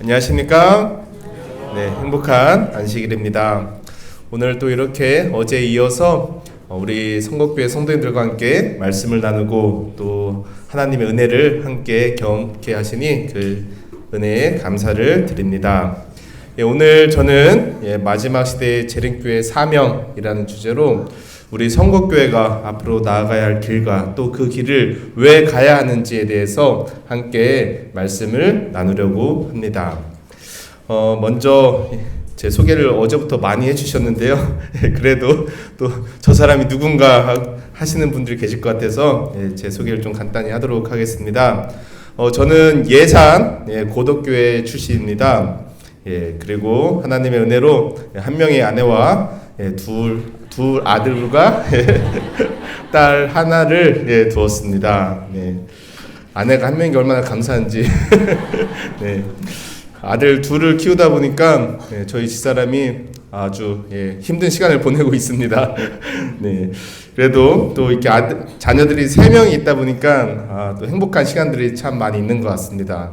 안녕하십니까? 네, 행복한 안식일입니다. 오늘 또 이렇게 어제에 이어서 우리 성곡교회 성도님들과 함께 말씀을 나누고 또 하나님의 은혜를 함께 경험케 하시니 그 은혜에 감사를 드립니다. 오늘 저는 마지막 시대의 재림교회 사명이라는 주제로 우리 성곡교회가 앞으로 나아가야 할 길과 또 그 길을 왜 가야 하는지에 대해서 함께 말씀을 나누려고 합니다. 먼저 제 소개를 어제부터 많이 해주셨는데요. 그래도 또 저 사람이 누군가 하시는 분들이 계실 것 같아서 제 소개를 좀 간단히 하도록 하겠습니다. 저는 예산 고덕교회 출신입니다. 그리고 하나님의 은혜로 한 명의 아내와 둘 아들과 딸 하나를 두었습니다. 아내가 한 명이 얼마나 감사한지. 아들 둘을 키우다 보니까 저희 집사람이 아주 힘든 시간을 보내고 있습니다. 그래도 또 이렇게 자녀들이 3명이 있다 보니까 또 행복한 시간들이 참 많이 있는 것 같습니다.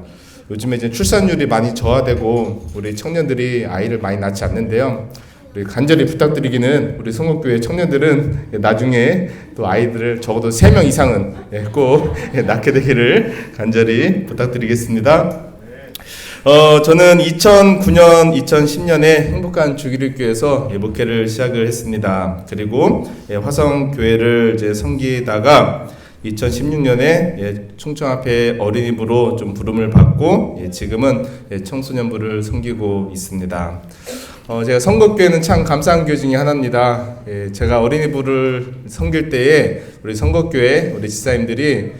요즘에 이제 출산율이 많이 저하되고 우리 청년들이 아이를 많이 낳지 않는데요. 우리 간절히 부탁드리기는 우리 성곡교회 청년들은 나중에 또 아이들을 적어도 3명 이상은 꼭 낳게 되기를 간절히 부탁드리겠습니다. 저는 2009년, 2010년에 행복한 주기립교회에서 목회를 시작을 했습니다. 그리고 화성교회를 이제 섬기다가 2016년에 충청앞에 어린이부로 좀 부름을 받고 지금은 청소년부를 섬기고 있습니다. 제가 성곡교회는 참 감사한 교회 중에 하나입니다. 제가 어린이부를 섬길 때에 우리 성곡교회 우리 집사님들이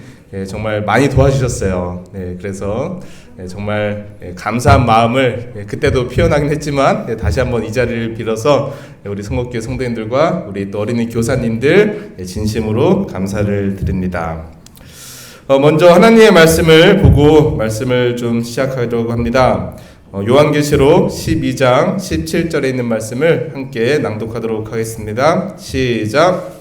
정말 많이 도와주셨어요. 그래서 정말 감사한 마음을 그때도 표현하긴 했지만 다시 한번 이 자리를 빌어서 우리 성곡교회 성도님들과 우리 또 어린이 교사님들 진심으로 감사를 드립니다. 먼저 하나님의 말씀을 보고 말씀을 좀 시작하려고 합니다. 요한계시록 12장 17절에 있는 말씀을 함께 낭독하도록 하겠습니다. 시작.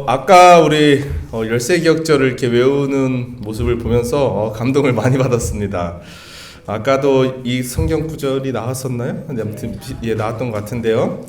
아까 우리 열세기역절을 이렇게 외우는 모습을 보면서 감동을 많이 받았습니다. 아까도 이 성경 구절이 나왔었나요? 아무튼 나왔던 것 같은데요.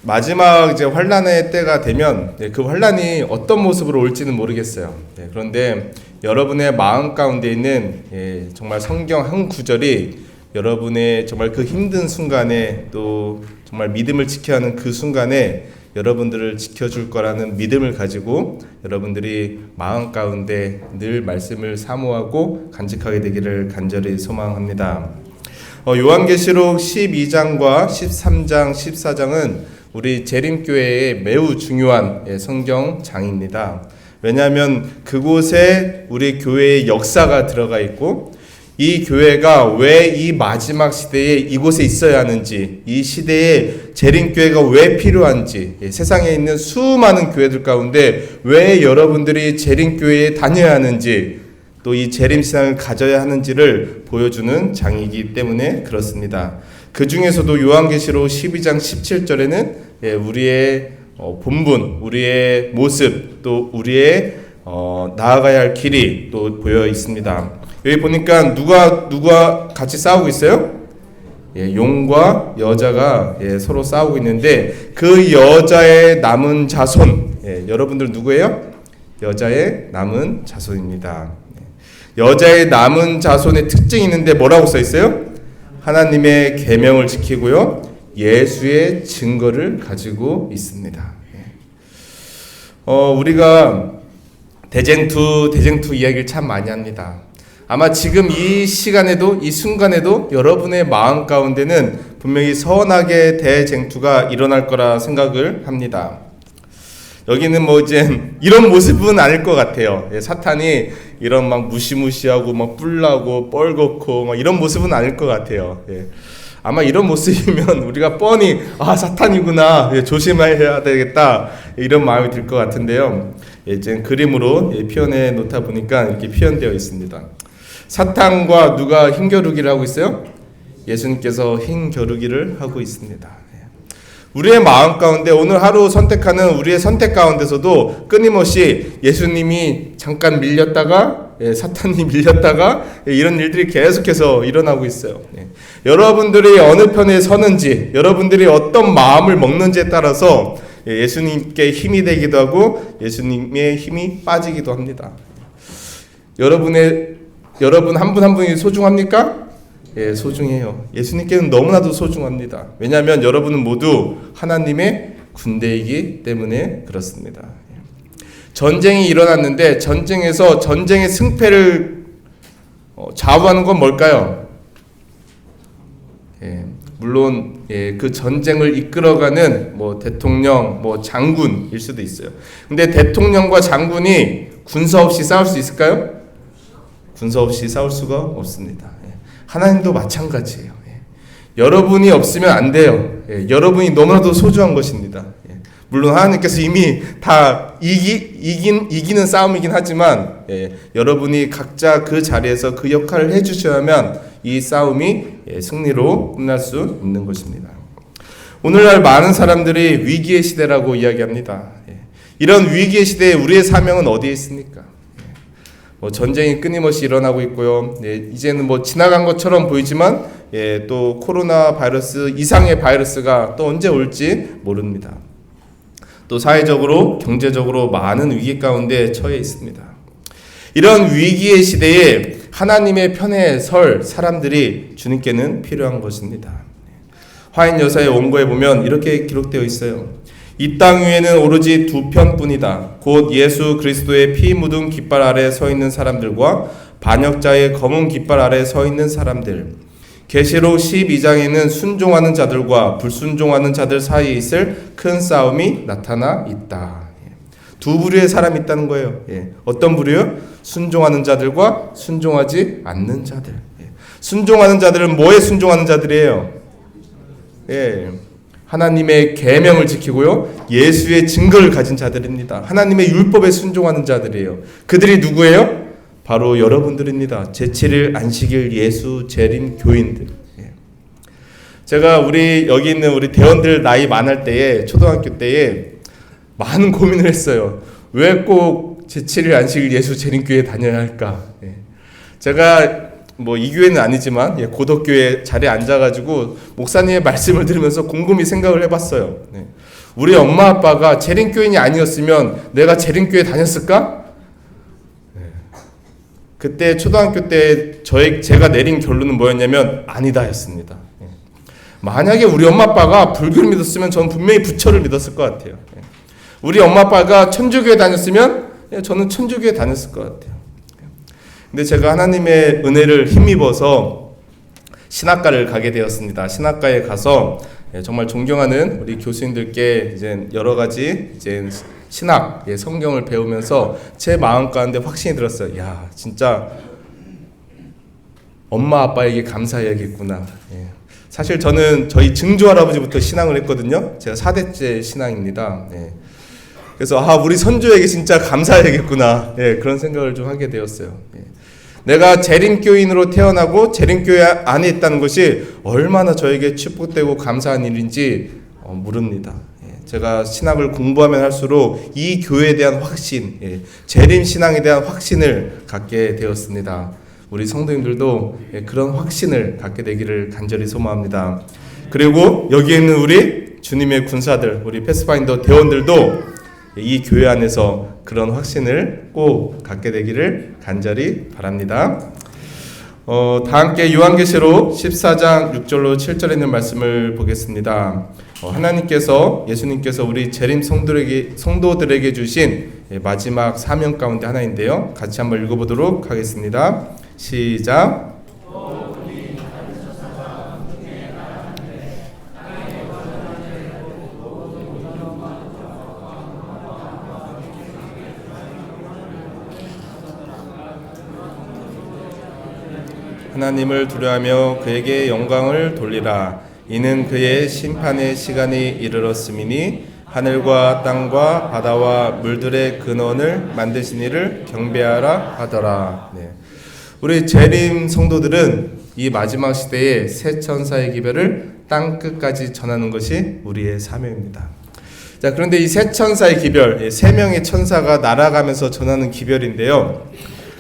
마지막 이제 환란의 때가 되면 그 환란이 어떤 모습으로 올지는 모르겠어요. 그런데 여러분의 마음 가운데 있는 정말 성경 한 구절이 여러분의 정말 그 힘든 순간에 또 정말 믿음을 지켜야 하는 그 순간에 여러분들을 지켜줄 거라는 믿음을 가지고 여러분들이 마음 가운데 늘 말씀을 사모하고 간직하게 되기를 간절히 소망합니다. 요한계시록 12장과 13장, 14장은 우리 재림교회의 매우 중요한 성경장입니다. 왜냐하면 그곳에 우리 교회의 역사가 들어가 있고 이 교회가 왜 이 마지막 시대에 이곳에 있어야 하는지, 이 시대에 재림교회가 왜 필요한지, 세상에 있는 수많은 교회들 가운데 왜 여러분들이 재림교회에 다녀야 하는지, 또 이 재림신앙을 가져야 하는지를 보여주는 장이기 때문에 그렇습니다. 그 중에서도 요한계시록 12장 17절에는 우리의 본분, 우리의 모습, 또 우리의 나아가야 할 길이 또 보여 있습니다. 여기 보니까 누가 같이 싸우고 있어요? 용과 여자가 서로 싸우고 있는데 그 여자의 남은 자손, 여러분들 누구예요? 여자의 남은 자손입니다. 여자의 남은 자손의 특징이 있는데 뭐라고 써 있어요? 하나님의 계명을 지키고요, 예수의 증거를 가지고 있습니다. 우리가 대쟁투 이야기를 참 많이 합니다. 아마 지금 이 시간에도, 이 순간에도 여러분의 마음 가운데는 분명히 선악의 대쟁투가 일어날 거라 생각을 합니다. 여기는 뭐 이제 이런 모습은 아닐 것 같아요. 사탄이 이런 막 무시무시하고 막 뿔나고 뻘겋고 막 이런 모습은 아닐 것 같아요. 아마 이런 모습이면 우리가 뻔히 사탄이구나, 조심해야 되겠다, 이런 마음이 들 것 같은데요. 이제 그림으로 표현해 놓다 보니까 이렇게 표현되어 있습니다. 사탄과 누가 힘겨루기를 하고 있어요? 예수님께서 힘겨루기를 하고 있습니다. 우리의 마음 가운데 오늘 하루 선택하는 우리의 선택 가운데서도 끊임없이 예수님이 잠깐 밀렸다가 사탄이 밀렸다가 이런 일들이 계속해서 일어나고 있어요. 여러분들이 어느 편에 서는지, 여러분들이 어떤 마음을 먹는지에 따라서 예수님께 힘이 되기도 하고 예수님의 힘이 빠지기도 합니다. 여러분 한 분 한 분이 소중합니까? 소중해요. 예수님께는 너무나도 소중합니다. 왜냐하면 여러분은 모두 하나님의 군대이기 때문에 그렇습니다. 전쟁이 일어났는데 전쟁에서 전쟁의 승패를 좌우하는 건 뭘까요? 물론 그 전쟁을 이끌어가는 대통령, 장군일 수도 있어요. 근데 대통령과 장군이 군사 없이 싸울 수 있을까요? 군사 없이 싸울 수가 없습니다. 하나님도 마찬가지예요. 여러분이 없으면 안 돼요. 여러분이 너무나도 소중한 것입니다. 물론 하나님께서 이미 다 이기는 싸움이긴 하지만 여러분이 각자 그 자리에서 그 역할을 해주셔야만 이 싸움이 승리로 끝날 수 있는 것입니다. 오늘날 많은 사람들이 위기의 시대라고 이야기합니다. 이런 위기의 시대에 우리의 사명은 어디에 있습니까? 전쟁이 끊임없이 일어나고 있고요. 이제는 지나간 것처럼 보이지만 또 코로나 바이러스 이상의 바이러스가 또 언제 올지 모릅니다. 또 사회적으로 경제적으로 많은 위기 가운데 처해 있습니다. 이런 위기의 시대에 하나님의 편에 설 사람들이 주님께는 필요한 것입니다. 화인 여사의 원고에 보면 이렇게 기록되어 있어요. 이 땅 위에는 오로지 두 편뿐이다. 곧 예수 그리스도의 피 묻은 깃발 아래 서 있는 사람들과 반역자의 검은 깃발 아래 서 있는 사람들. 계시록 12장에는 순종하는 자들과 불순종하는 자들 사이에 있을 큰 싸움이 나타나 있다. 두 부류의 사람이 있다는 거예요. 어떤 부류요? 순종하는 자들과 순종하지 않는 자들. 순종하는 자들은 뭐에 순종하는 자들이에요? 하나님의 계명을 지키고요. 예수의 증거를 가진 자들입니다. 하나님의 율법에 순종하는 자들이에요. 그들이 누구예요? 바로 여러분들입니다. 제7일 안식일 예수 재림 교인들. 제가 여기 있는 우리 대원들 나이 많을 때에 초등학교 때에 많은 고민을 했어요. 왜 꼭 제7일 안식일 예수 재림 교회에 다녀야 할까? 제가 이 교회는 아니지만 고덕교회 자리에 앉아가지고 목사님의 말씀을 들으면서 곰곰이 생각을 해봤어요. 우리 엄마 아빠가 재림교인이 아니었으면 내가 재림교회 다녔을까? 그때 초등학교 때 제가 내린 결론은 뭐였냐면 아니다였습니다. 만약에 우리 엄마 아빠가 불교를 믿었으면 저는 분명히 부처를 믿었을 것 같아요. 우리 엄마 아빠가 천주교에 다녔으면 저는 천주교에 다녔을 것 같아요. 근데 제가 하나님의 은혜를 힘입어서 신학과를 가게 되었습니다. 신학과에 가서 정말 존경하는 우리 교수님들께 이제 여러 가지 신학, 성경을 배우면서 제 마음 가운데 확신이 들었어요. 야, 진짜 엄마 아빠에게 감사해야겠구나. 사실 저는 저희 증조 할아버지부터 신앙을 했거든요. 제가 4대째 신앙입니다. 그래서 우리 선조에게 진짜 감사해야겠구나. 그런 생각을 좀 하게 되었어요. 내가 재림교인으로 태어나고 재림교회 안에 있다는 것이 얼마나 저에게 축복되고 감사한 일인지 모릅니다. 제가 신학을 공부하면 할수록 이 교회에 대한 확신, 재림신앙에 대한 확신을 갖게 되었습니다. 우리 성도님들도 그런 확신을 갖게 되기를 간절히 소망합니다. 그리고 여기에 있는 우리 주님의 군사들, 우리 패스파인더 대원들도 이 교회 안에서 그런 확신을 꼭 갖게 되기를 간절히 바랍니다. 다 함께 요한계시록 14장 6절로 7절에 있는 말씀을 보겠습니다. 예수님께서 우리 재림 성도들에게 주신 마지막 사명 가운데 하나인데요. 같이 한번 읽어보도록 하겠습니다. 시작. 하나님을 두려워하며 그에게 영광을 돌리라. 이는 그의 심판의 시간이 이르렀음이니 하늘과 땅과 바다와 물들의 근원을 만드신 이를 경배하라 하더라. 네. 우리 재림 성도들은 이 마지막 시대에 새 천사의 기별을 땅 끝까지 전하는 것이 우리의 사명입니다. 자, 그런데 이 새 천사의 기별, 세 명의 천사가 날아가면서 전하는 기별인데요.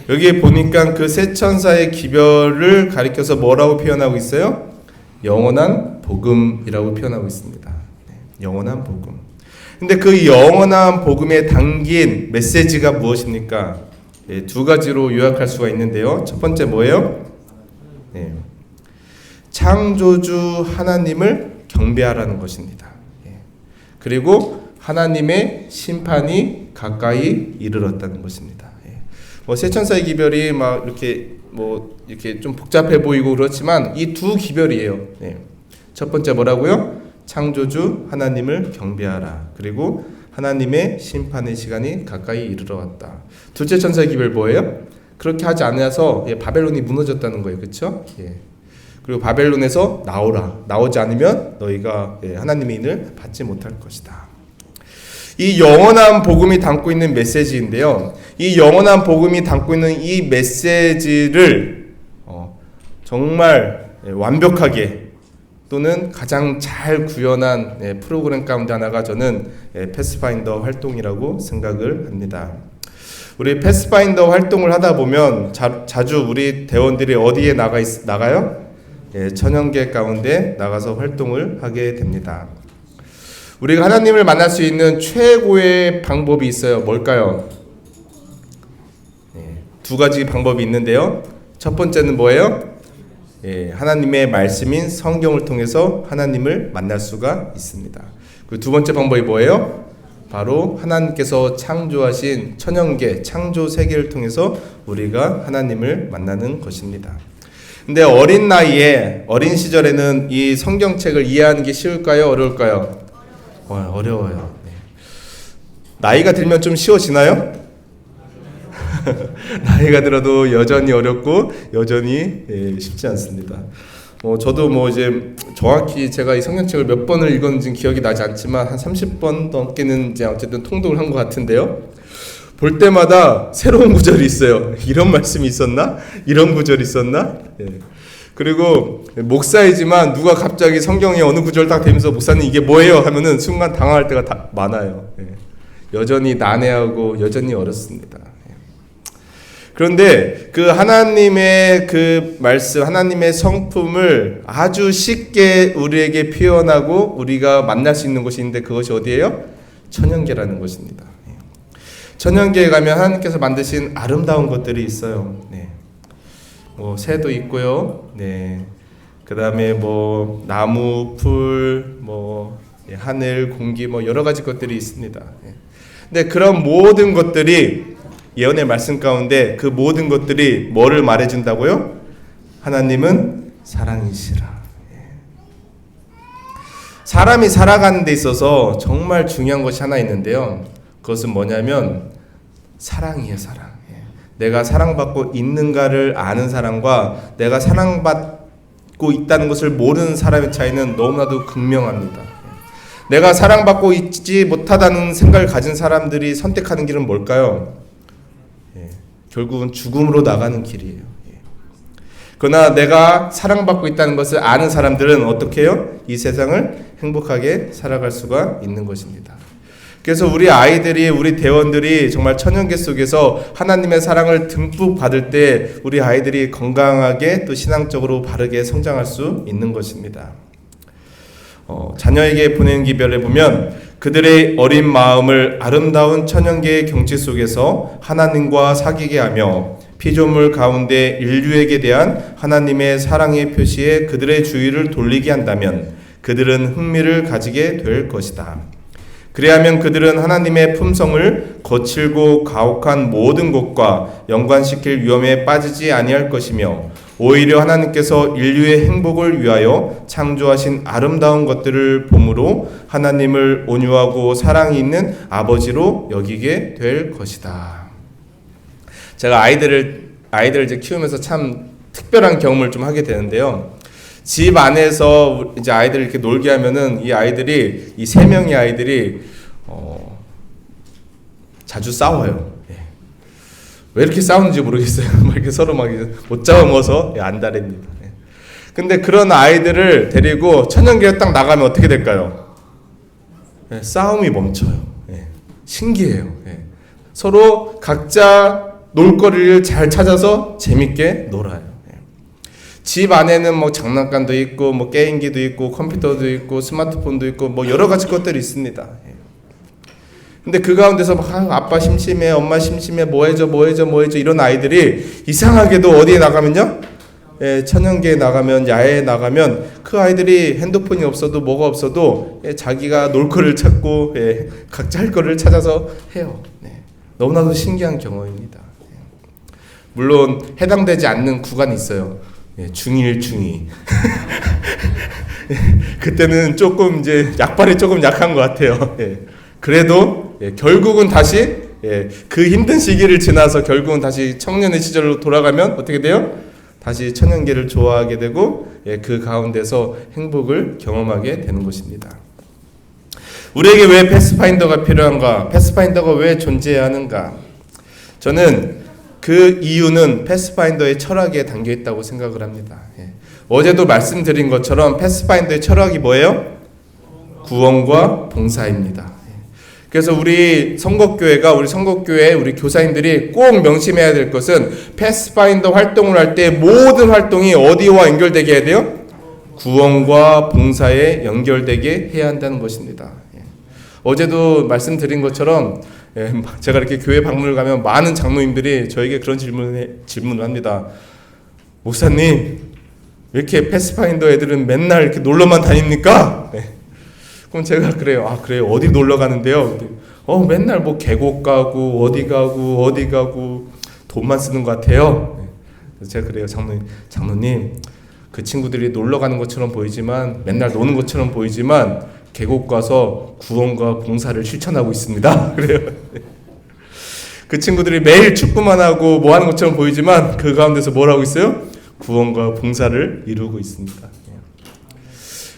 여기에 보니까 그 새 천사의 기별을 가리켜서 뭐라고 표현하고 있어요? 영원한 복음이라고 표현하고 있습니다. 영원한 복음. 근데 그 영원한 복음에 담긴 메시지가 무엇입니까? 두 가지로 요약할 수가 있는데요. 첫 번째 뭐예요? 창조주 하나님을 경배하라는 것입니다. 그리고 하나님의 심판이 가까이 이르렀다는 것입니다. 새 천사의 기별이 막 이렇게 좀 복잡해 보이고 그렇지만 이 두 기별이에요. 첫 번째 뭐라고요? 창조주 하나님을 경배하라. 그리고 하나님의 심판의 시간이 가까이 이르러 왔다. 둘째 천사의 기별 뭐예요? 그렇게 하지 않아서 바벨론이 무너졌다는 거예요. 그렇죠? 그리고 바벨론에서 나오라. 나오지 않으면 너희가 하나님의 인을 받지 못할 것이다. 이 영원한 복음이 담고 있는 메시지인데요. 이 영원한 복음이 담고 있는 이 메시지를 정말 완벽하게 또는 가장 잘 구현한 프로그램 가운데 하나가 저는 패스파인더 활동이라고 생각을 합니다. 우리 패스파인더 활동을 하다 보면 자주 우리 대원들이 어디에 나가요? 천연계 가운데 나가서 활동을 하게 됩니다. 우리가 하나님을 만날 수 있는 최고의 방법이 있어요. 뭘까요? 두 가지 방법이 있는데요. 첫 번째는 뭐예요? 하나님의 말씀인 성경을 통해서 하나님을 만날 수가 있습니다. 그 두 번째 방법이 뭐예요? 바로 하나님께서 창조하신 천연계, 창조 세계를 통해서 우리가 하나님을 만나는 것입니다. 근데 어린 나이에, 어린 시절에는 이 성경책을 이해하는 게 쉬울까요? 어려울까요? 어려워요. 나이가 들면 좀 쉬워지나요? 나이가 들어도 여전히 어렵고 여전히 쉽지 않습니다. 저도 이제 정확히 제가 이 성경책을 몇 번을 읽었는지 기억이 나지 않지만 한 30번 넘게는 이제 어쨌든 통독을 한 것 같은데요. 볼 때마다 새로운 구절이 있어요. 이런 말씀이 있었나? 이런 구절이 있었나? 그리고 목사이지만 누가 갑자기 성경에 어느 구절 딱 대면서 목사님 이게 뭐예요? 하면은 순간 당황할 때가 다 많아요. 여전히 난해하고 여전히 어렵습니다. 그런데 그 하나님의 그 말씀, 하나님의 성품을 아주 쉽게 우리에게 표현하고 우리가 만날 수 있는 곳이 있는데 그것이 어디예요? 천연계라는 것입니다. 천연계에 가면 하나님께서 만드신 아름다운 것들이 있어요. 새도 있고요. 그 다음에 나무, 풀, 하늘, 공기, 여러 가지 것들이 있습니다. 근데 그런 모든 것들이 예언의 말씀 가운데 그 모든 것들이 뭐를 말해준다고요? 하나님은 사랑이시라. 사람이 살아가는 데 있어서 정말 중요한 것이 하나 있는데요. 그것은 뭐냐면 사랑이에요, 사랑. 내가 사랑받고 있는가를 아는 사람과 내가 사랑받고 있다는 것을 모르는 사람의 차이는 너무나도 극명합니다. 내가 사랑받고 있지 못하다는 생각을 가진 사람들이 선택하는 길은 뭘까요? 결국은 죽음으로 나가는 길이에요. 그러나 내가 사랑받고 있다는 것을 아는 사람들은 어떻게 해요? 이 세상을 행복하게 살아갈 수가 있는 것입니다. 그래서 우리 아이들이, 우리 대원들이 정말 천연계 속에서 하나님의 사랑을 듬뿍 받을 때 우리 아이들이 건강하게 또 신앙적으로 바르게 성장할 수 있는 것입니다. 자녀에게 보내는 기별에 보면 그들의 어린 마음을 아름다운 천연계의 경치 속에서 하나님과 사귀게 하며 피조물 가운데 인류에게 대한 하나님의 사랑의 표시에 그들의 주의를 돌리게 한다면 그들은 흥미를 가지게 될 것이다. 그리하면 그들은 하나님의 품성을 거칠고 가혹한 모든 것과 연관시킬 위험에 빠지지 아니할 것이며 오히려 하나님께서 인류의 행복을 위하여 창조하신 아름다운 것들을 보므로 하나님을 온유하고 사랑이 있는 아버지로 여기게 될 것이다. 제가 아이들을 이제 키우면서 참 특별한 경험을 좀 하게 되는데요. 집 안에서 이제 아이들 이렇게 놀게 하면은 이 아이들이 이 세 명의 아이들이 자주 싸워요. 예. 왜 이렇게 싸우는지 모르겠어요. 막 이렇게 서로 막 못 잡아먹어서 안달입니다. 예. 근데 그런 아이들을 데리고 천연계에 딱 나가면 어떻게 될까요? 예, 싸움이 멈춰요. 예. 신기해요. 예. 서로 각자 놀거리를 잘 찾아서 재밌게 놀아요. 예. 집 안에는 뭐 장난감도 있고 뭐 게임기도 있고 컴퓨터도 있고 스마트폰도 있고 뭐 여러 가지 것들이 있습니다. 예. 근데 그 가운데서 막 아빠 심심해, 엄마 심심해, 뭐 해줘 이런 아이들이 이상하게도 어디에 나가면요? 예, 천연계에 나가면, 야외에 나가면 그 아이들이 핸드폰이 없어도 뭐가 없어도 자기가 놀 거를 찾고 각자 할 거를 찾아서 해요. 네. 너무나도 신기한 경험입니다. 물론 해당되지 않는 구간이 있어요. 중1, 중2. 그때는 조금 이제 약발이 조금 약한 것 같아요. 그래도 결국은 다시 그 힘든 시기를 지나서 결국은 다시 청년의 시절로 돌아가면 어떻게 돼요? 다시 천연계를 좋아하게 되고 그 가운데서 행복을 경험하게 되는 것입니다. 우리에게 왜 패스파인더가 필요한가? 패스파인더가 왜 존재해야 하는가? 저는 그 이유는 패스파인더의 철학에 담겨 있다고 생각을 합니다. 어제도 말씀드린 것처럼 패스파인더의 철학이 뭐예요? 구원과 봉사입니다. 그래서 우리 선곡교회, 우리 교사님들이 꼭 명심해야 될 것은 패스파인더 활동을 할 때 모든 활동이 어디와 연결되게 해야 돼요? 구원과 봉사에 연결되게 해야 한다는 것입니다. 어제도 말씀드린 것처럼 제가 이렇게 교회 방문을 가면 많은 장로님들이 저에게 그런 질문을 합니다. 목사님, 왜 이렇게 패스파인더 애들은 맨날 이렇게 놀러만 다닙니까? 그럼 제가 그래요. 그래요. 어디 놀러 가는데요? 맨날 뭐 계곡 가고 어디 가고 돈만 쓰는 것 같아요. 그래서 제가 그래요. 장로님, 그 친구들이 놀러 가는 것처럼 보이지만 맨날 노는 것처럼 보이지만 계곡 가서 구원과 봉사를 실천하고 있습니다. 그래요. 그 친구들이 매일 축구만 하고 뭐 하는 것처럼 보이지만 그 가운데서 뭘 하고 있어요? 구원과 봉사를 이루고 있습니다.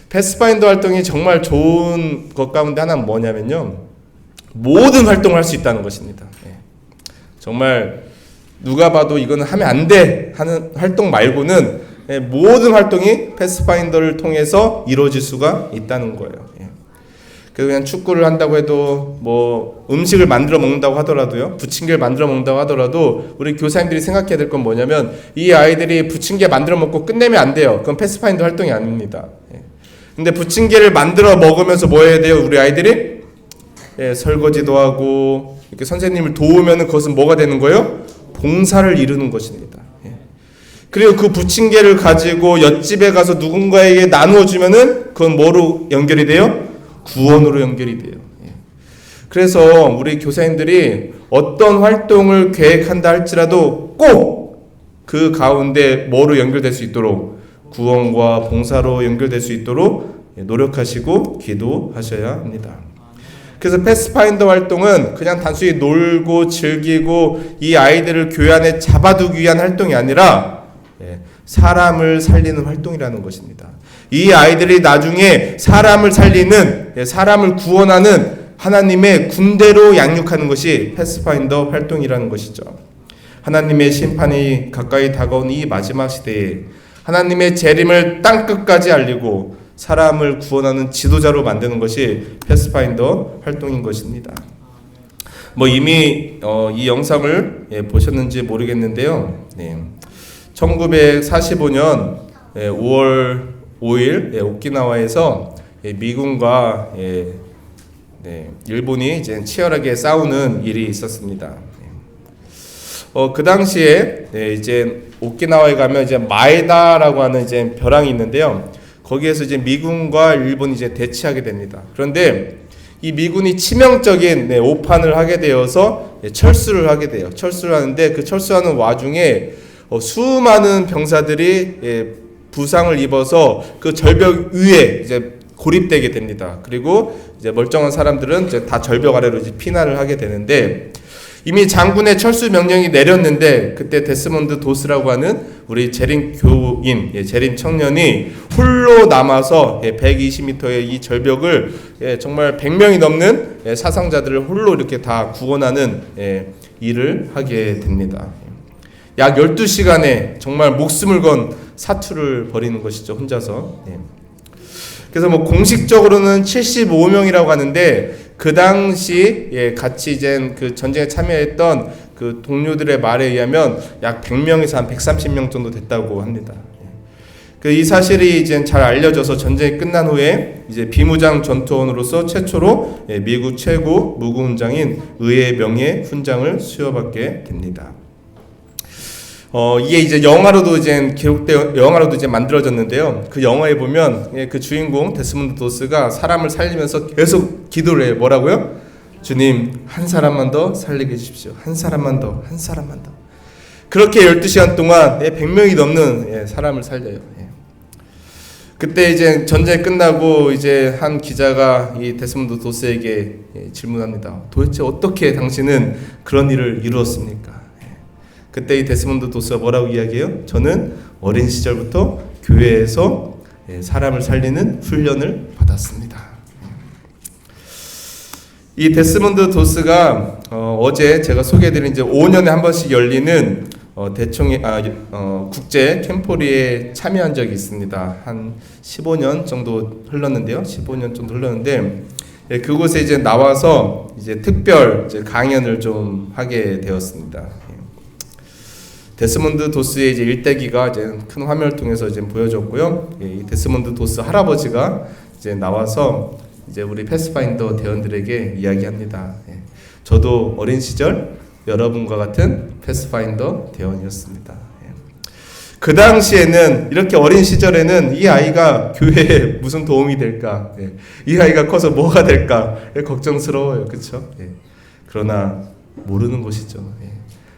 패스파인더 활동이 정말 좋은 것 가운데 하나는 뭐냐면요, 모든 활동을 할 수 있다는 것입니다. 정말 누가 봐도 이거는 하면 안 돼 하는 활동 말고는 모든 활동이 패스파인더를 통해서 이루어질 수가 있다는 거예요. 그래서 그냥 축구를 한다고 해도 뭐 음식을 만들어 먹는다고 하더라도요, 부침개를 만들어 먹는다고 하더라도 우리 교사님들이 생각해야 될 건 뭐냐면 이 아이들이 부침개 만들어 먹고 끝내면 안 돼요. 그건 패스파인더 활동이 아닙니다. 근데 부침개를 만들어 먹으면서 뭐 해야 돼요? 우리 아이들이 설거지도 하고 이렇게 선생님을 도우면 그것은 뭐가 되는 거예요? 봉사를 이루는 것입니다. 그리고 그 부침개를 가지고 옆집에 가서 누군가에게 나누어 주면은 그건 뭐로 연결이 돼요? 구원으로 연결이 돼요. 그래서 우리 교사님들이 어떤 활동을 계획한다 할지라도 꼭 그 가운데 뭐로 연결될 수 있도록, 구원과 봉사로 연결될 수 있도록 노력하시고 기도하셔야 합니다. 그래서 패스파인더 활동은 그냥 단순히 놀고 즐기고 이 아이들을 교회 안에 잡아두기 위한 활동이 아니라 사람을 살리는 활동이라는 것입니다. 이 아이들이 나중에 사람을 살리는, 사람을 구원하는 하나님의 군대로 양육하는 것이 패스파인더 활동이라는 것이죠. 하나님의 심판이 가까이 다가온 이 마지막 시대에 하나님의 재림을 땅끝까지 알리고 사람을 구원하는 지도자로 만드는 것이 패스파인더 활동인 것입니다. 뭐 이미 이 영상을 보셨는지 모르겠는데요. 1945년 5월 5일 오키나와에서 미군과 일본이 이제 치열하게 싸우는 일이 있었습니다. 그 당시에 이제 오키나와에 가면 이제 마에다라고 하는 이제 벼랑이 있는데요. 거기에서 이제 미군과 일본이 이제 대치하게 됩니다. 그런데 이 미군이 치명적인 오판을 하게 되어서 철수를 하게 돼요. 철수를 하는데 그 철수하는 와중에 수많은 병사들이 부상을 입어서 그 절벽 위에 이제 고립되게 됩니다. 그리고 이제 멀쩡한 사람들은 이제 다 절벽 아래로 이제 피난을 하게 되는데, 이미 장군의 철수 명령이 내렸는데 그때 데스몬드 도스라고 하는 우리 재림 교인, 재림 청년이 홀로 남아서 120m의 이 절벽을 정말 100명이 넘는 사상자들을 홀로 이렇게 다 구원하는 일을 하게 됩니다. 약 12시간에 정말 목숨을 건 사투를 벌이는 것이죠, 혼자서. 그래서 뭐 공식적으로는 75명이라고 하는데, 그 당시 같이 이제 그 전쟁에 참여했던 그 동료들의 말에 의하면 약 100명에서 한 130명 정도 됐다고 합니다. 그 이 사실이 이제 잘 알려져서 전쟁이 끝난 후에 이제 비무장 전투원으로서 최초로 미국 최고 무구훈장인 의의 명예 훈장을 수여받게 됩니다. 이게 이제 영화로도 이제 만들어졌는데요. 그 영화에 보면 그 주인공 데스몬드 도스가 사람을 살리면서 계속 기도를 해요. 뭐라고요? 주님, 한 사람만 더 살리게 해주십시오. 한 사람만 더, 한 사람만 더. 그렇게 12시간 동안 100명이 넘는 사람을 살려요. 그때 이제 전쟁이 끝나고 이제 한 기자가 이 데스몬드 도스에게 질문합니다. 도대체 어떻게 당신은 그런 일을 이루었습니까? 그때 이 데스몬드 도스가 뭐라고 이야기해요? 저는 어린 시절부터 교회에서 사람을 살리는 훈련을 받았습니다. 이 데스몬드 도스가 어제 제가 소개해드린 이제 5년에 한 번씩 열리는 국제 캠포리에 참여한 적이 있습니다. 한 15년 정도 흘렀는데요. 15년 정도 흘렀는데 그곳에 이제 나와서 이제 특별 이제 강연을 좀 하게 되었습니다. 데스몬드 도스의 이제 일대기가 이제 큰 화면을 통해서 이제 보여줬고요. 이 데스몬드 도스 할아버지가 이제 나와서 이제 우리 패스파인더 대원들에게 이야기합니다. 저도 어린 시절 여러분과 같은 패스파인더 대원이었습니다. 그 당시에는 이렇게 어린 시절에는 이 아이가 교회에 무슨 도움이 될까, 이 아이가 커서 뭐가 될까 걱정스러워요, 그렇죠? 그러나 모르는 것이죠.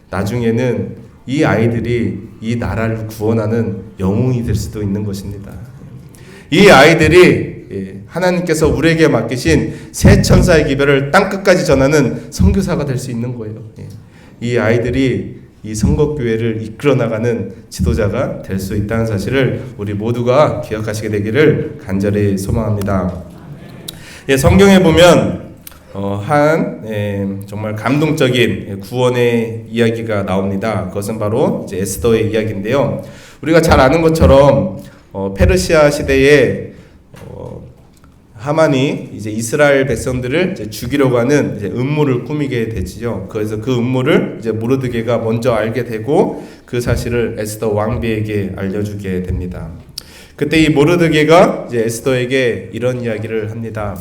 나중에는 이 아이들이 이 나라를 구원하는 영웅이 될 수도 있는 것입니다. 이 아이들이 하나님께서 우리에게 맡기신 새 천사의 기별을 땅끝까지 전하는 선교사가 될 수 있는 거예요. 이 아이들이 이 성곡교회를 이끌어 나가는 지도자가 될 수 있다는 사실을 우리 모두가 기억하시게 되기를 간절히 소망합니다. 성경에 보면 정말 감동적인 구원의 이야기가 나옵니다. 그것은 바로 이제 에스더의 이야기인데요. 우리가 잘 아는 것처럼 페르시아 시대에 하만이 이제 이스라엘 백성들을 이제 죽이려고 하는 이제 음모를 꾸미게 되지요. 그래서 그 음모를 이제 모르드게가 먼저 알게 되고 그 사실을 에스더 왕비에게 알려주게 됩니다. 그때 이 모르드게가 이제 에스더에게 이런 이야기를 합니다.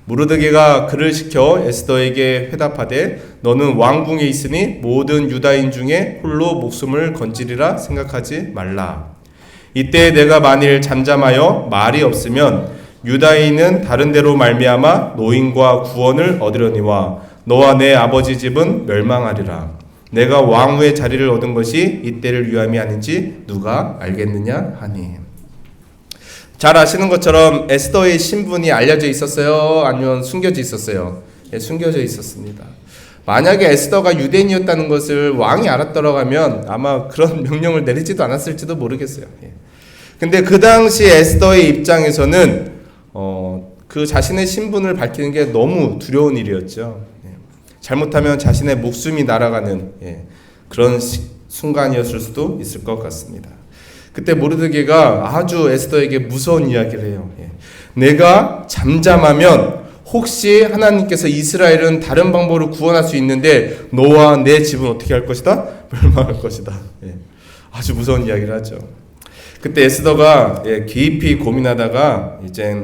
모르드게가 그를 시켜 에스더에게 회답하되 너는 왕궁에 있으니 모든 유다인 중에 홀로 목숨을 건지리라 생각하지 말라. 이때 내가 만일 잠잠하여 말이 없으면 유다인은 다른 데로 말미암아 노임과 구원을 얻으려니와 너와 내 아버지 집은 멸망하리라. 내가 왕후의 자리를 얻은 것이 이때를 위함이 아닌지 누가 알겠느냐 하니. 잘 아시는 것처럼 에스더의 신분이 알려져 있었어요? 아니면 숨겨져 있었어요? 숨겨져 있었습니다. 만약에 에스더가 유대인이었다는 것을 왕이 알았더라고 하면 아마 그런 명령을 내리지도 않았을지도 모르겠어요. 근데 그 당시 에스더의 입장에서는 그 자신의 신분을 밝히는 게 너무 두려운 일이었죠. 잘못하면 자신의 목숨이 날아가는 그런 순간이었을 수도 있을 것 같습니다. 그때 모르드게가 아주 에스더에게 무서운 이야기를 해요. 내가 잠잠하면 혹시 하나님께서 이스라엘은 다른 방법으로 구원할 수 있는데 너와 내 집은 어떻게 할 것이다? 멸망할 것이다. 아주 무서운 이야기를 하죠. 그때 에스더가 깊이 고민하다가 이제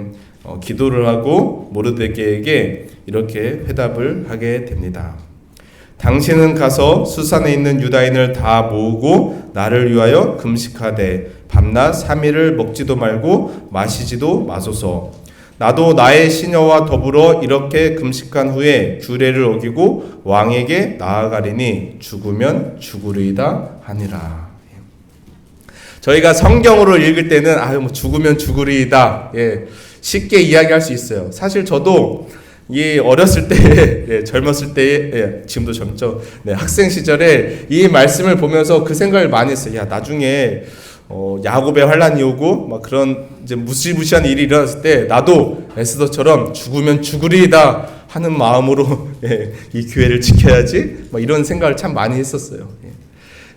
기도를 하고 모르드게에게 이렇게 회답을 하게 됩니다. 당신은 가서 수산에 있는 유다인을 다 모으고 나를 위하여 금식하되 밤낮 3일을 먹지도 말고 마시지도 마소서. 나도 나의 시녀와 더불어 이렇게 금식한 후에 규례를 어기고 왕에게 나아가리니 죽으면 죽으리이다 하니라. 저희가 성경으로 읽을 때는 죽으면 죽으리이다. 쉽게 이야기할 수 있어요. 사실 저도 이 어렸을 때, 예, 젊었을 때, 예, 지금도 젊죠. 네, 학생 시절에 이 말씀을 보면서 그 생각을 많이 했어요. 야, 나중에 야곱의 환란이 오고 막 그런 이제 무시무시한 일이 일어났을 때 나도 에스더처럼 죽으면 죽으리이다 하는 마음으로 예, 이 교회를 지켜야지. 막 이런 생각을 참 많이 했었어요. 예.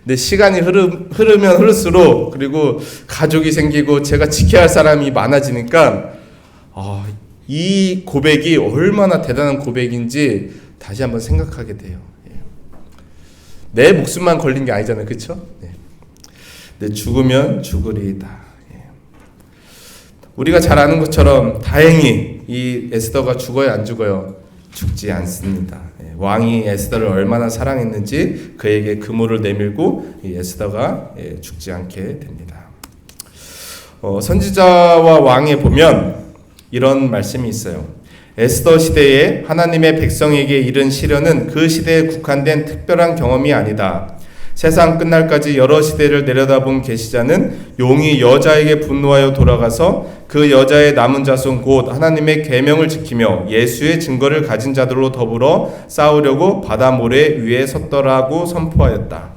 근데 시간이 흐르면 흐를수록 그리고 가족이 생기고 제가 지켜야 할 사람이 많아지니까 이 고백이 얼마나 대단한 고백인지 다시 한번 생각하게 돼요. 예. 내 목숨만 걸린 게 아니잖아요, 그렇죠? 예. 내 죽으면 죽으리이다. 예. 우리가 잘 아는 것처럼 다행히 이 에스더가 죽어요, 안 죽어요? 죽지 않습니다. 예. 왕이 에스더를 얼마나 사랑했는지 그에게 그물을 내밀고 이 에스더가 죽지 않게 됩니다. 선지자와 왕에 보면 이런 말씀이 있어요. 에스더 시대에 하나님의 백성에게 이른 시련은 그 시대에 국한된 특별한 경험이 아니다. 세상 끝날까지 여러 시대를 내려다본 계시자는 용이 여자에게 분노하여 돌아가서 그 여자의 남은 자손 곧 하나님의 계명을 지키며 예수의 증거를 가진 자들로 더불어 싸우려고 바다 모래 위에 섰더라고 선포하였다.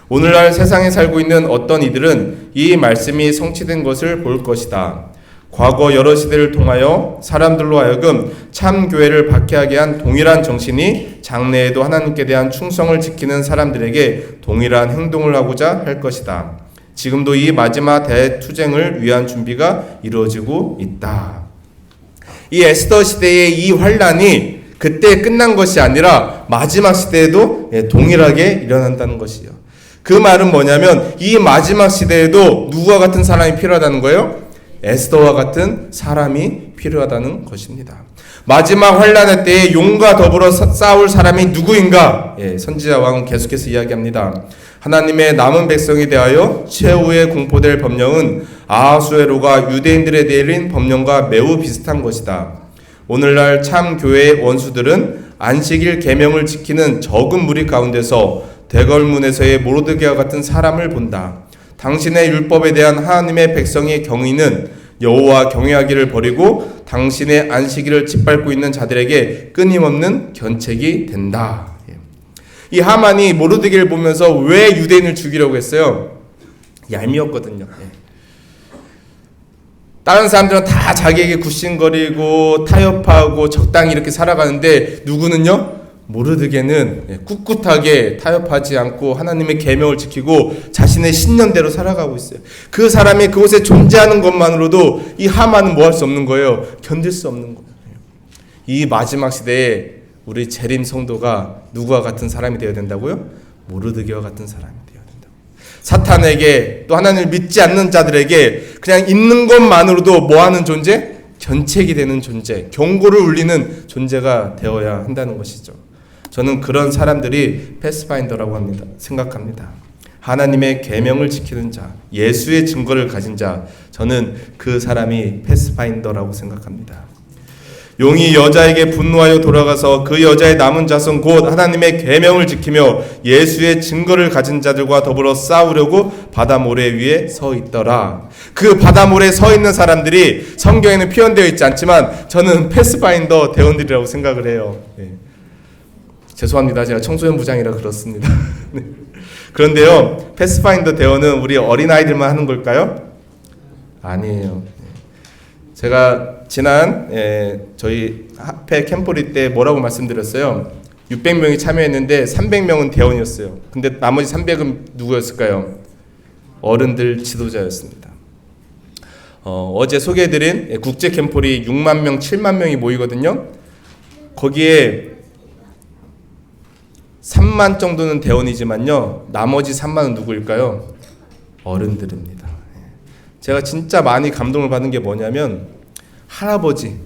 오늘날 세상에 살고 있는 어떤 이들은 이 말씀이 성취된 것을 볼 것이다. 과거 여러 시대를 통하여 사람들로 하여금 참 교회를 박해하게 한 동일한 정신이 장래에도 하나님께 대한 충성을 지키는 사람들에게 동일한 행동을 하고자 할 것이다. 지금도 이 마지막 대투쟁을 위한 준비가 이루어지고 있다. 이 에스더 시대의 이 환란이 그때 끝난 것이 아니라 마지막 시대에도 동일하게 일어난다는 것이요. 그 말은 뭐냐면 이 마지막 시대에도 누구와 같은 사람이 필요하다는 거예요? 에스더와 같은 사람이 필요하다는 것입니다. 마지막 환란의 때에 용과 더불어 싸울 사람이 누구인가? 선지자 왕은 계속해서 이야기합니다. 하나님의 남은 백성에 대하여 최후에 공포될 법령은 아하수에로가 유대인들에 내린 법령과 매우 비슷한 것이다. 오늘날 참 교회의 원수들은 안식일 계명을 지키는 적은 무리 가운데서 대궐문에서의 모르드게와 같은 사람을 본다. 당신의 율법에 대한 하나님의 백성의 경의는 여호와 경외하기를 버리고 당신의 안식일을 짓밟고 있는 자들에게 끊임없는 견책이 된다. 이 하만이 모르드게를 보면서 왜 유대인을 죽이려고 했어요? 얄미웠거든요. 다른 사람들은 다 자기에게 굽신거리고 타협하고 적당히 이렇게 살아가는데 누구는요? 모르드게는 꿋꿋하게 타협하지 않고 하나님의 계명을 지키고 자신의 신념대로 살아가고 있어요. 그 사람이 그곳에 존재하는 것만으로도 이 하만은 뭐 할 수 없는 거예요? 견딜 수 없는 거예요. 이 마지막 시대에 우리 재림 성도가 누구와 같은 사람이 되어야 된다고요? 모르드게와 같은 사람이 되어야 된다고. 사탄에게 또 하나님을 믿지 않는 자들에게 그냥 있는 것만으로도 뭐 하는 존재? 견책이 되는 존재, 경고를 울리는 존재가 되어야 한다는 것이죠. 저는 그런 사람들이 패스파인더라고 합니다. 생각합니다. 하나님의 계명을 지키는 자, 예수의 증거를 가진 자, 저는 그 사람이 패스파인더라고 생각합니다. 용이 여자에게 분노하여 돌아가서 그 여자의 남은 자손 곧 하나님의 계명을 지키며 예수의 증거를 가진 자들과 더불어 싸우려고 바다 모래 위에 서 있더라. 그 바다 모래에 서 있는 사람들이 성경에는 표현되어 있지 않지만 저는 패스파인더 대원들이라고 생각을 해요. 죄송합니다. 제가 청소년 부장이라 그렇습니다. 그런데요, 패스파인더 대원은 우리 어린아이들만 하는 걸까요? 아니에요. 제가 지난 저희 합회 캠프리 때 뭐라고 말씀드렸어요? 600명이 참여했는데 300명은 대원이었어요. 근데 나머지 300은 누구였을까요? 어른들 지도자였습니다. 어제 소개해드린 국제 캠프리 6만 명, 7만 명이 모이거든요. 거기에 3만 정도는 대원이지만요, 나머지 3만은 누구일까요? 어른들입니다. 제가 진짜 많이 감동을 받은 게 뭐냐면 할아버지,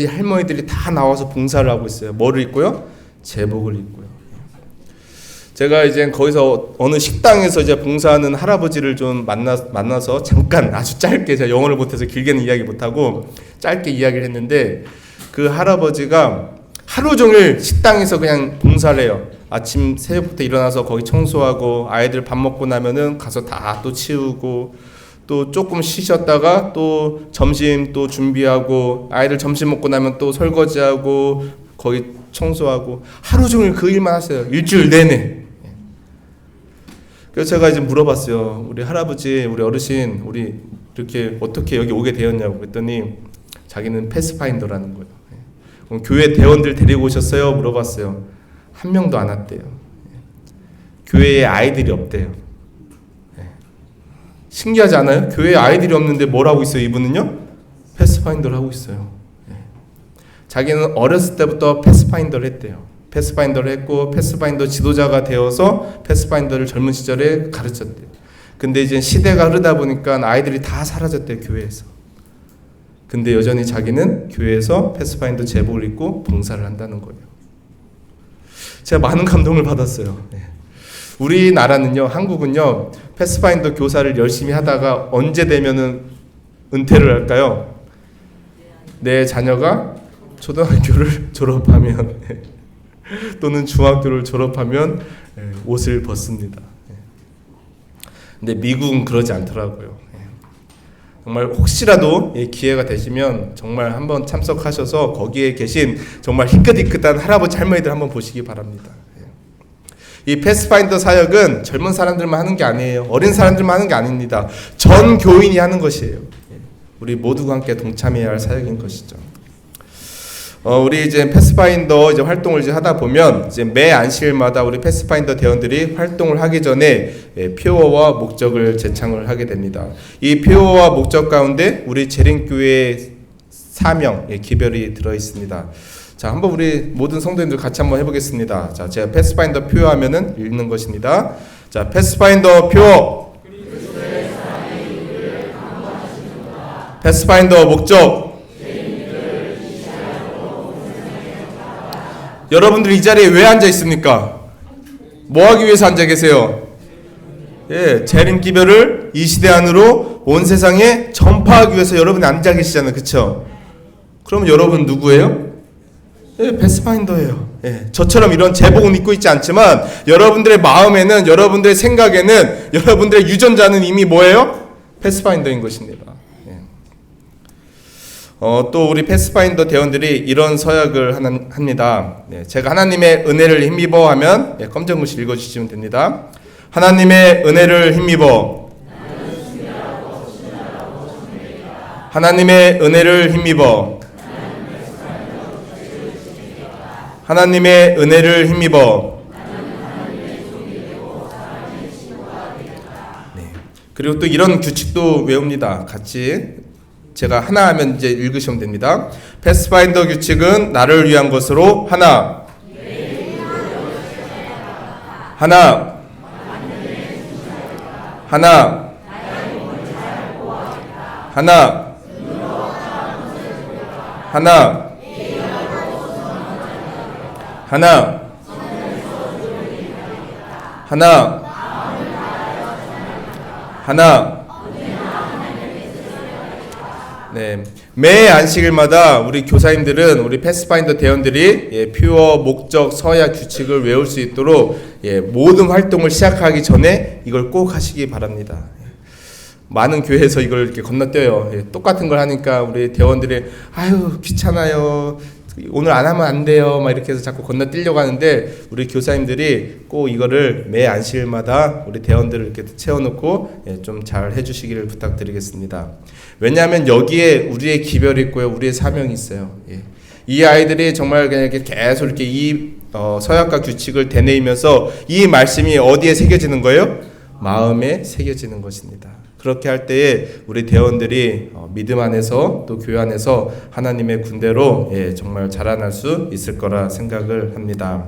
할머니들이 다 나와서 봉사를 하고 있어요. 뭐를 입고요? 제복을 입고요. 제가 이제 거기서 어느 식당에서 이제 봉사하는 할아버지를 좀 만나서 잠깐 아주 짧게, 제가 영어를 못해서 길게는 이야기 못하고 짧게 이야기를 했는데, 그 할아버지가 하루 종일 식당에서 그냥 봉사를 해요. 아침 새벽부터 일어나서 거기 청소하고 아이들 밥 먹고 나면은 가서 다 또 치우고 또 조금 쉬셨다가 또 점심 또 준비하고 아이들 점심 먹고 나면 또 설거지하고 거의 청소하고 하루 종일 그 일만 하세요. 일주일 내내. 그래서 제가 이제 물어봤어요. 우리 할아버지, 우리 어르신, 우리 이렇게 어떻게 여기 오게 되었냐고 그랬더니 자기는 패스파인더라는 거예요. 그럼 교회 대원들 데리고 오셨어요? 물어봤어요. 한 명도 안 왔대요. 교회에 아이들이 없대요. 신기하지 않아요? 교회에 아이들이 없는데 뭘 하고 있어요? 이분은요? 패스파인더를 하고 있어요. 자기는 어렸을 때부터 패스파인더를 했대요. 패스파인더를 했고 패스파인더 지도자가 되어서 패스파인더를 젊은 시절에 가르쳤대요. 근데 이제 시대가 흐르다 보니까 아이들이 다 사라졌대요. 교회에서. 근데 여전히 자기는 교회에서 패스파인더 제복을 입고 봉사를 한다는 거예요. 제가 많은 감동을 받았어요. 우리나라는요, 한국은요, 패스파인더 교사를 열심히 하다가 언제 되면은 은퇴를 할까요? 내 자녀가 초등학교를 졸업하면 또는 중학교를 졸업하면 옷을 벗습니다. 근데 미국은 그러지 않더라고요. 정말 혹시라도 기회가 되시면 정말 한번 참석하셔서 거기에 계신 정말 희끗희끗한 할아버지 할머니들 한번 보시기 바랍니다. 이 패스파인더 사역은 젊은 사람들만 하는 게 아니에요. 어린 사람들만 하는 게 아닙니다. 전 교인이 하는 것이에요. 우리 모두가 함께 동참해야 할 사역인 것이죠. 우리 이제 패스파인더 이제 활동을 이제 하다 보면 이제 매 안식일마다 우리 패스파인더 대원들이 활동을 하기 전에 표어와 목적을 제창을 하게 됩니다. 이 표어와 목적 가운데 우리 재림교회의 사명, 기별이 들어 있습니다. 자, 한번 우리 모든 성도님들 같이 한번 해보겠습니다. 자, 제가 패스파인더 표어하면은 읽는 것입니다. 자, 패스파인더 표어. 패스파인더 목적. 여러분들 이 자리에 왜 앉아 있습니까? 뭐 하기 위해서 앉아 계세요? 재림 기별을 이 시대 안으로 온 세상에 전파하기 위해서 여러분이 앉아 계시잖아요. 그쵸? 그럼 여러분 누구예요? 패스파인더예요. 저처럼 이런 제복은 입고 있지 않지만 여러분들의 마음에는, 여러분들의 생각에는, 여러분들의 유전자는 이미 뭐예요? 패스파인더인 것입니다. 또 우리 패스파인더 대원들이 이런 서약을 합니다. 제가 하나님의 은혜를 힘입어 하면 검정 글씨 읽어주시면 됩니다. 하나님의 은혜를 힘입어. 하나님의 은혜를 힘입어. 하나님의 은혜를 힘입어. 그리고 또 이런 규칙도 외웁니다. 같이 제가 하나 하면 이제 읽으시면 됩니다. 패스파인더 규칙은 나를 위한 것으로 하나. 하나. 하나. 하나. 하나. 하나. 하나. 하나. 네, 매 안식일마다 우리 교사님들은, 우리 패스파인더 대원들이 표어, 목적, 서약, 규칙을 외울 수 있도록 모든 활동을 시작하기 전에 이걸 꼭 하시기 바랍니다. 많은 교회에서 이걸 이렇게 건너뛰어요. 똑같은 걸 하니까 우리 대원들이 아유 귀찮아요, 오늘 안 하면 안 돼요, 막 이렇게 해서 자꾸 건너뛰려고 하는데, 우리 교사님들이 꼭 이거를 매 안식일마다 우리 대원들을 이렇게 채워놓고 좀 잘 해주시기를 부탁드리겠습니다. 왜냐하면 여기에 우리의 기별이 있고요, 우리의 사명이 있어요. 이 아이들이 정말 그냥 이렇게 계속 이렇게 이 서약과 규칙을 되뇌이면서 이 말씀이 어디에 새겨지는 거예요? 마음에 새겨지는 것입니다. 그렇게 할 때에 우리 대원들이 믿음 안에서 또 교회 안에서 하나님의 군대로 정말 자라날 수 있을 거라 생각을 합니다.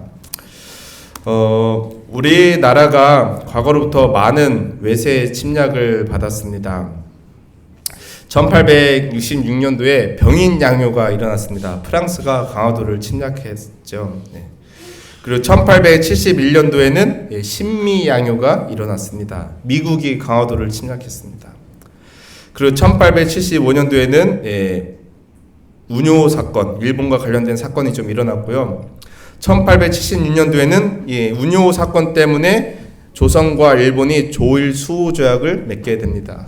우리나라가 과거로부터 많은 외세 침략을 받았습니다. 1866년도에 병인 양요가 일어났습니다. 프랑스가 강화도를 침략했죠. 그리고 1871년도에는 신미 양요가 일어났습니다. 미국이 강화도를 침략했습니다. 그리고 1875년도에는 운요 사건, 일본과 관련된 사건이 좀 일어났고요. 1876년도에는 운요 사건 때문에 조선과 일본이 조일 수호 조약을 맺게 됩니다.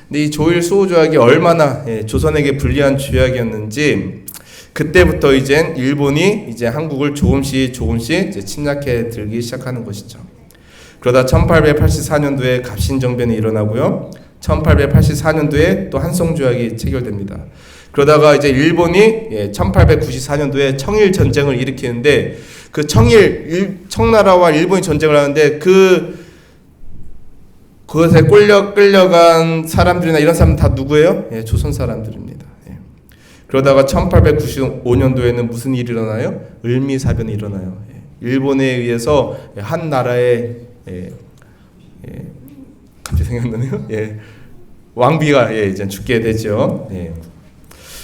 근데 이 조일 수호 조약이 얼마나 조선에게 불리한 조약이었는지 그때부터 이제 일본이 이제 한국을 조금씩 이제 침략해 들기 시작하는 것이죠. 그러다 1884년도에 갑신정변이 일어나고요. 1884년도에 또 한송조약이 체결됩니다. 그러다가 이제 일본이 1894년도에 청일 전쟁을 일으키는데 그 청나라와 일본이 전쟁을 하는데 그것에 끌려간 사람들이나 이런 사람은 다 누구예요? 조선 사람들입니다. 그러다가 1895년도에는 무슨 일이 일어나요? 을미사변이 일어나요. 일본에 의해서 한 나라의 갑자기 생각나네요. 왕비가 이제 죽게 되죠.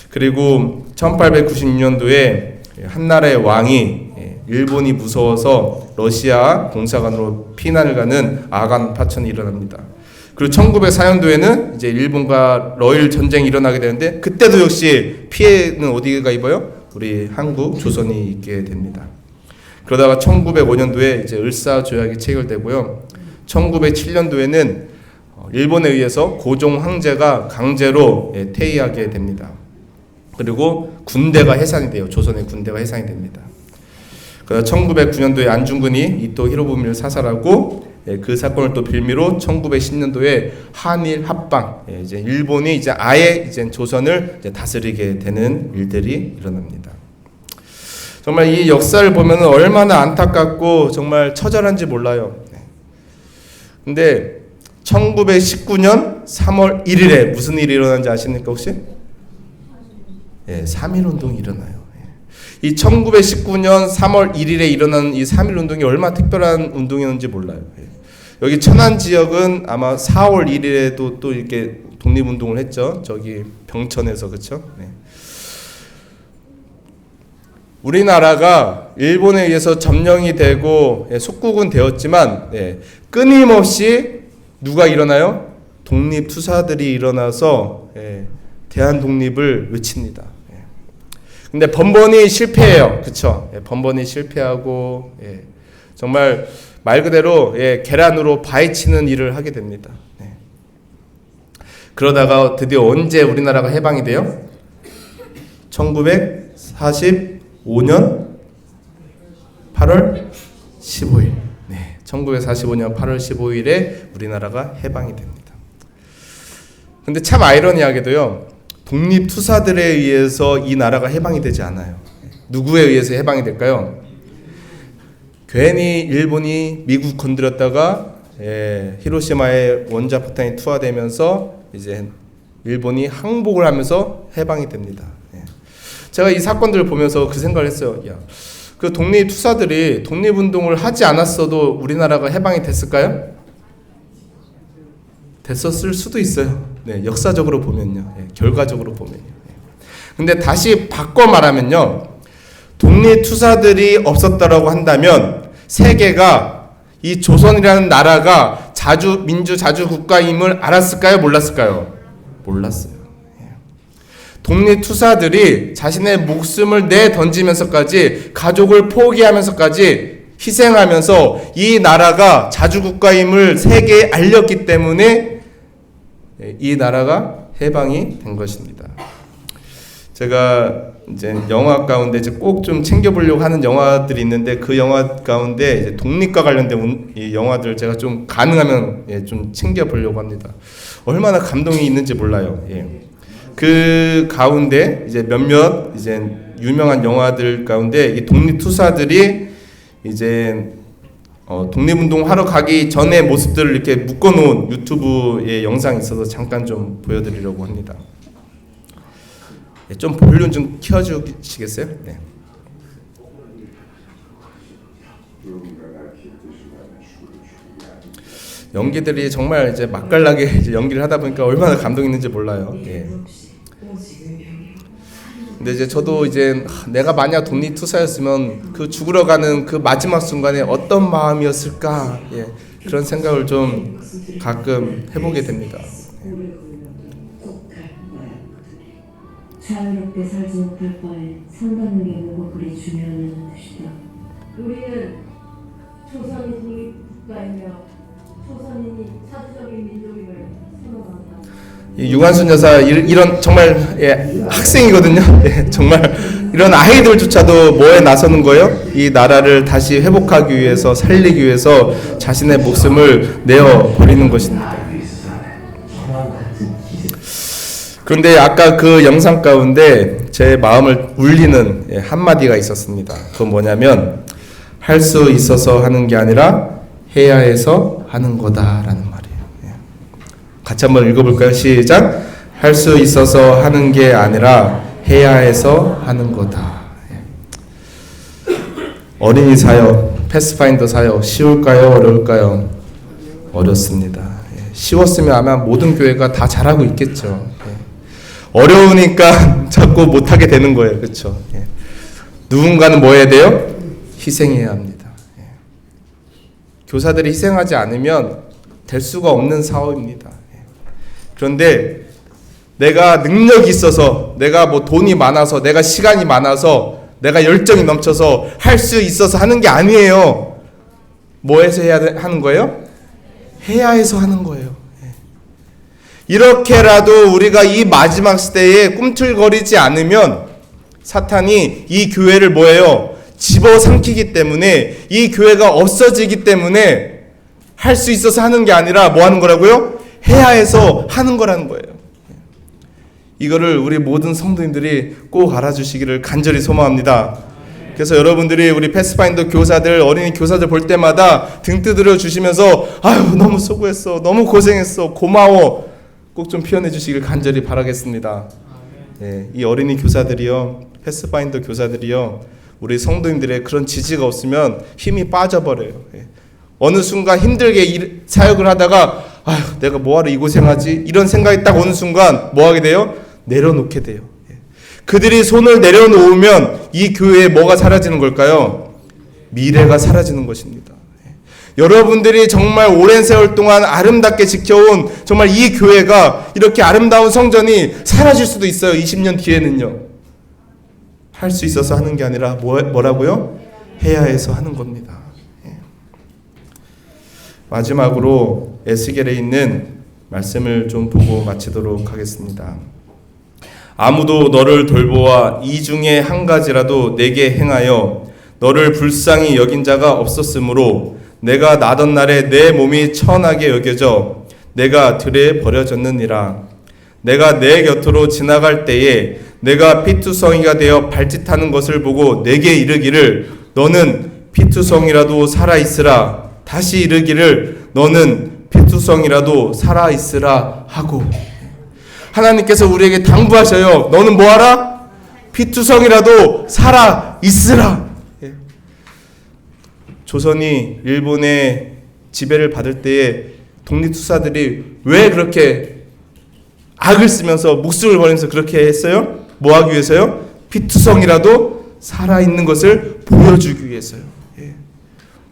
그리고 1896년도에 한 나라의 왕이 일본이 무서워서 러시아 공사관으로 피난을 가는 아간 파천이 일어납니다. 그리고 1904년도에는 이제 일본과 러일 전쟁이 일어나게 되는데 그때도 역시 피해는 어디가 입어요? 우리 한국 조선이 입게 됩니다. 그러다가 1905년도에 이제 을사 조약이 체결되고요. 1907년도에는 일본에 의해서 고종 황제가 강제로 퇴위하게 됩니다. 그리고 군대가 해산이 돼요. 조선의 군대가 해산이 됩니다. 그래서 1909년도에 안중근이 이토 히로부미를 사살하고 그 사건을 또 빌미로 1910년도에 한일 합방, 이제 일본이 이제 아예 이제 조선을 이제 다스리게 되는 일들이 일어납니다. 정말 이 역사를 보면 얼마나 안타깝고 정말 처절한지 몰라요. 근데 1919년 3월 1일에 무슨 일이 일어난지 아십니까 혹시? 3.1운동이 일어나요. 이 1919년 3월 1일에 일어난 이 3.1운동이 얼마나 특별한 운동이었는지 몰라요. 여기 천안 지역은 아마 4월 1일에도 또 이렇게 독립운동을 했죠. 저기 병천에서 그렇죠. 우리나라가 일본에 의해서 점령이 되고 속국은 되었지만 끊임없이 누가 일어나요? 독립투사들이 일어나서 대한 독립을 외칩니다. 근데 번번이 실패해요. 그쵸? 번번이 실패하고 정말 말 그대로 계란으로 바위치는 일을 하게 됩니다. 그러다가 드디어 언제 우리나라가 해방이 돼요? 1945년 8월 15일. 1945년 8월 15일에 우리나라가 해방이 됩니다. 근데 참 아이러니하게도요. 독립투사들에 의해서 이 나라가 해방이 되지 않아요. 누구에 의해서 해방이 될까요? 괜히 일본이 미국 건드렸다가 히로시마에 원자폭탄이 투하되면서 이제 일본이 항복을 하면서 해방이 됩니다. 제가 이 사건들을 보면서 그 생각을 했어요. 그 독립투사들이 독립운동을 하지 않았어도 우리나라가 해방이 됐을까요? 됐었을 수도 있어요. 역사적으로 보면요. 결과적으로 보면요. 근데 다시 바꿔 말하면요. 독립투사들이 없었다라고 한다면 세계가 이 조선이라는 나라가 민주 자주 국가임을 알았을까요? 몰랐을까요? 몰랐어요. 독립투사들이 자신의 목숨을 내던지면서까지 가족을 포기하면서까지 희생하면서 이 나라가 자주국가임을 세계에 알렸기 때문에 이 나라가 해방이 된 것입니다. 제가 이제 영화 가운데 이제 꼭 좀 챙겨보려고 하는 영화들이 있는데 그 영화 가운데 이제 독립과 관련된 이 영화들 제가 좀 가능하면 좀 챙겨보려고 합니다. 얼마나 감동이 있는지 몰라요. 그 가운데 이제 몇몇 이제 유명한 영화들 가운데 이 독립투사들이 이제 독립운동 하러 가기 전의 모습들을 이렇게 묶어놓은 유튜브의 영상이 있어서 잠깐 좀 보여드리려고 합니다. 좀 볼륨 좀 켜주시겠어요? 네. 연기들이 정말 이제 맛깔나게 이제 연기를 하다 보니까 얼마나 감동 있는지 몰라요. 근데 이제 저도 이제 내가 만약 독립투사였으면 그 죽으러 가는 그 마지막 순간에 어떤 마음이었을까 그런 생각을 좀 가끔 해보게 됩니다. 자유롭게 살지 못할 바에 상당하게 무거울이 중요하다는 뜻이다. 우리는 조선인이 국가이며 조선인이 자주적인 민족임을 선언한다. 이 유관순 여사 이런 정말 학생이거든요. 정말 이런 아이들조차도 뭐에 나서는 거예요? 이 나라를 다시 회복하기 위해서 살리기 위해서 자신의 목숨을 내어 버리는 것입니다. 그런데 아까 그 영상 가운데 제 마음을 울리는 한마디가 있었습니다. 그건 뭐냐면 할 수 있어서 하는 게 아니라 해야 해서 하는 거다라는 말이에요. 같이 한번 읽어볼까요? 시작. 할 수 있어서 하는 게 아니라 해야 해서 하는 거다. 어린이 사역, 패스파인더 사역 쉬울까요? 어려울까요? 어렵습니다. 쉬웠으면 아마 모든 교회가 다 잘하고 있겠죠. 어려우니까 자꾸 못하게 되는 거예요. 그렇죠? 누군가는 뭐 해야 돼요? 희생해야 합니다. 교사들이 희생하지 않으면 될 수가 없는 사업입니다. 그런데 내가 능력이 있어서, 내가 뭐 돈이 많아서, 내가 시간이 많아서, 내가 열정이 넘쳐서 할 수 있어서 하는 게 아니에요. 뭐 해서 해야 하는 거예요? 해야 해서 하는 거예요. 이렇게라도 우리가 이 마지막 시대에 꿈틀거리지 않으면 사탄이 이 교회를 뭐예요? 집어삼키기 때문에, 이 교회가 없어지기 때문에 할 수 있어서 하는 게 아니라 뭐 하는 거라고요? 해야 해서 하는 거라는 거예요. 이거를 우리 모든 성도님들이 꼭 알아주시기를 간절히 소망합니다. 그래서 여러분들이 우리 패스파인더 교사들, 어린이 교사들 볼 때마다 등 두드려 주시면서 아유 너무 수고했어, 너무 고생했어, 고마워 꼭 좀 표현해 주시길 간절히 바라겠습니다. 이 어린이 교사들이요, 패스파인더 교사들이요, 우리 성도님들의 그런 지지가 없으면 힘이 빠져버려요. 어느 순간 힘들게 사역을 하다가 아휴 내가 뭐하러 이 고생하지? 이런 생각이 딱 오는 순간 뭐하게 돼요? 내려놓게 돼요. 그들이 손을 내려놓으면 이 교회에 뭐가 사라지는 걸까요? 미래가 사라지는 것입니다. 여러분들이 정말 오랜 세월 동안 아름답게 지켜온 정말 이 교회가 이렇게 아름다운 성전이 사라질 수도 있어요. 20년 뒤에는요. 할 수 있어서 하는 게 아니라 뭐라고요? 해야 해서 하는 겁니다. 마지막으로 에스겔에 있는 말씀을 좀 보고 마치도록 하겠습니다. 아무도 너를 돌보아 이 중에 한 가지라도 내게 행하여 너를 불쌍히 여긴 자가 없었으므로 내가 나던 날에 내 몸이 천하게 여겨져 내가 들에 버려졌느니라. 내가 내 곁으로 지나갈 때에 내가 피투성이가 되어 발짓하는 것을 보고 내게 이르기를 너는 피투성이라도 살아있으라. 다시 이르기를 너는 피투성이라도 살아있으라 하고, 하나님께서 우리에게 당부하셔요. 너는 뭐하라? 피투성이라도 살아있으라. 조선이 일본의 지배를 받을 때에 독립투사들이 왜 그렇게 악을 쓰면서 목숨을 버리면서 그렇게 했어요? 뭐 하기 위해서요? 피투성이라도 살아있는 것을 보여주기 위해서요.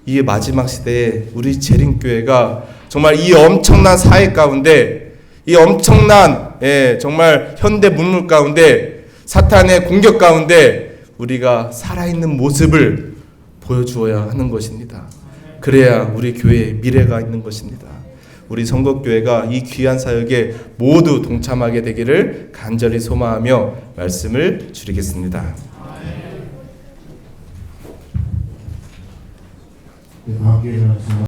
이 마지막 시대에 우리 재림교회가 정말 이 엄청난 사회 가운데, 이 엄청난 정말 현대 문물 가운데, 사탄의 공격 가운데 우리가 살아있는 모습을 보여주어야 하는 것입니다. 그래야 우리 교회에 미래가 있는 것입니다. 우리 성곡교회가 이 귀한 사역에 모두 동참하게 되기를 간절히 소망하며 말씀을 드리겠습니다. 함께 일어나서